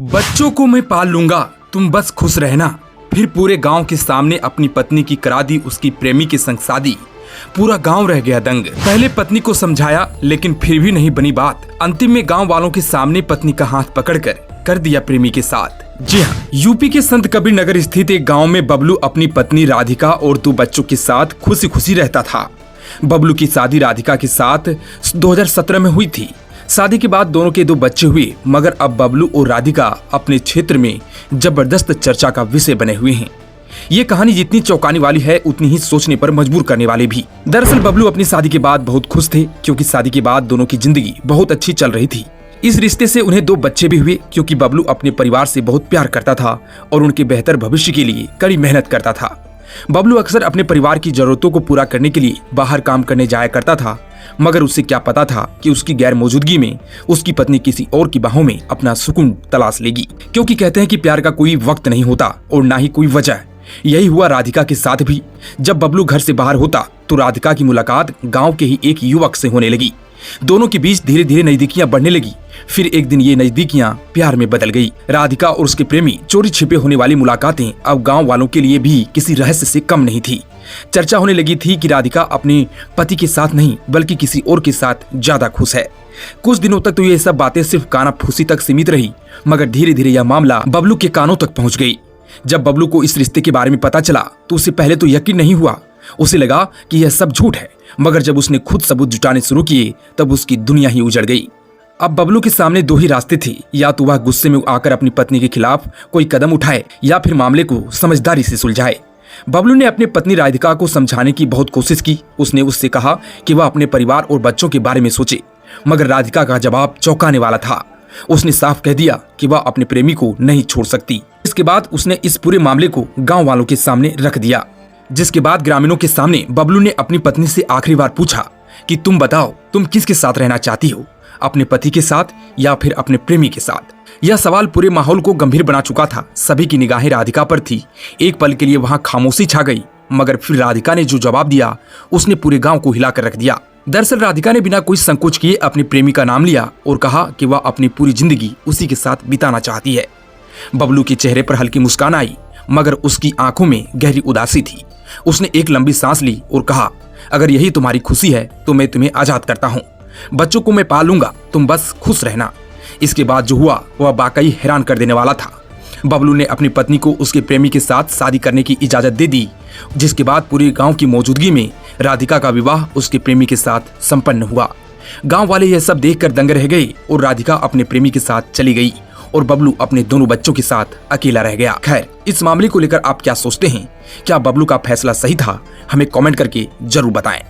बच्चों को मैं पाल लूंगा, तुम बस खुश रहना। फिर पूरे गांव के सामने अपनी पत्नी की करा दी उसकी प्रेमी के संग शादी। पूरा गांव रह गया दंग। पहले पत्नी को समझाया लेकिन फिर भी नहीं बनी बात। अंतिम में गांव वालों के सामने पत्नी का हाथ पकड़कर कर दिया प्रेमी के साथ। जी हाँ, यूपी के संत कबीर नगर स्थित एक गाँव में बबलू अपनी पत्नी राधिका और 2 बच्चों के साथ खुशी खुशी रहता था। बबलू की शादी राधिका के साथ 2017 में हुई थी। शादी के बाद दोनों के 2 बच्चे हुए, मगर अब बबलू और राधिका अपने क्षेत्र में जबरदस्त चर्चा का विषय बने हुए हैं। ये कहानी जितनी चौंकाने वाली है उतनी ही सोचने पर मजबूर करने वाली भी। दरअसल बबलू अपनी शादी के बाद बहुत खुश थे, क्योंकि शादी के बाद दोनों की जिंदगी बहुत अच्छी चल रही थी। इस रिश्ते से उन्हें 2 बच्चे भी हुए, क्योंकि बबलू अपने परिवार से बहुत प्यार करता था और उनके बेहतर भविष्य के लिए कड़ी मेहनत करता था। बबलू अक्सर अपने परिवार की जरूरतों को पूरा करने के लिए बाहर काम करने जाया करता था, मगर उसे क्या पता था कि उसकी गैर मौजूदगी में उसकी पत्नी किसी और की बाहों में अपना सुकून तलाश लेगी। क्योंकि कहते हैं कि प्यार का कोई वक्त नहीं होता और ना ही कोई वजह। यही हुआ राधिका के साथ भी। जब बबलू घर से बाहर होता तो राधिका की मुलाकात गांव के ही एक युवक से होने लगी। दोनों के बीच धीरे धीरे नजदीकियां बढ़ने लगी। फिर एक दिन ये नजदीकियां प्यार में बदल गई। राधिका और उसके प्रेमी चोरी छिपे होने वाली मुलाकातें अब गांव वालों के लिए भी किसी रहस्य से कम नहीं थी। चर्चा होने लगी थी कि राधिका अपने पति के साथ नहीं बल्कि किसी और के साथ ज्यादा खुश है। कुछ दिनों तक तो ये सब बातें सिर्फ कानाफूसी तक सीमित रही, मगर धीरे धीरे यह मामला बबलू के कानों तक पहुंच गई। जब बबलू को इस रिश्ते के बारे में पता चला तो उसे पहले तो यकीन नहीं हुआ। उसे लगा कि यह सब झूठ है, मगर जब उसने खुद सबूत जुटाने शुरू किए तब उसकी दुनिया ही उजड़ गई। अब बबलू के सामने 2 ही रास्ते थे, या तो वह गुस्से में आकर अपनी पत्नी के खिलाफ कोई कदम उठाए या फिर मामले को समझदारी से सुलझाए। बबलू ने अपनी पत्नी राधिका को समझाने की बहुत कोशिश की। उसने उससे कहा कि वह अपने परिवार और बच्चों के बारे में सोचे, मगर राधिका का जवाब चौंकाने वाला था। उसने साफ कह दिया कि वह अपने प्रेमी को नहीं छोड़ सकती। इसके बाद उसने इस पूरे मामले को गाँव वालों के सामने रख दिया, जिसके बाद ग्रामीणों के सामने बबलू ने अपनी पत्नी से आखिरी बार पूछा कि तुम बताओ, तुम किसके साथ रहना चाहती हो, अपने पति के साथ या फिर अपने प्रेमी के साथ। यह सवाल पूरे माहौल को गंभीर बना चुका था। सभी की निगाहें राधिका पर थी। एक पल के लिए वहां खामोशी छा गई, मगर फिर राधिका ने जो जवाब दिया उसने पूरे गांव को हिलाकर रख दिया। दरअसल राधिका ने बिना कोई संकोच किए अपने प्रेमी का नाम लिया और कहा कि वह अपनी पूरी जिंदगी उसी के साथ बिताना चाहती है। बबलू के चेहरे पर हल्की मुस्कान आई, मगर उसकी आंखों में गहरी उदासी थी। उसने एक लंबी सांस ली और कहा, अगर यही तुम्हारी खुशी है तो मैं तुम्हें आजाद करता हूँ। बच्चों को मैं पाल लूंगा, तुम बस खुश रहना। इसके बाद जो हुआ वह वाकई हैरान कर देने वाला था। बबलू ने अपनी पत्नी को उसके प्रेमी के साथ शादी करने की इजाजत दे दी, जिसके बाद पूरे गांव की मौजूदगी में राधिका का विवाह उसके प्रेमी के साथ संपन्न हुआ। गांव वाले यह सब देखकर दंग रह गए और राधिका अपने प्रेमी के साथ चली गई और बबलू अपने दोनों बच्चों के साथ अकेला रह गया। खैर, इस मामले को लेकर आप क्या सोचते हैं? क्या बबलू का फैसला सही था? हमें कमेंट करके जरूर बताएं।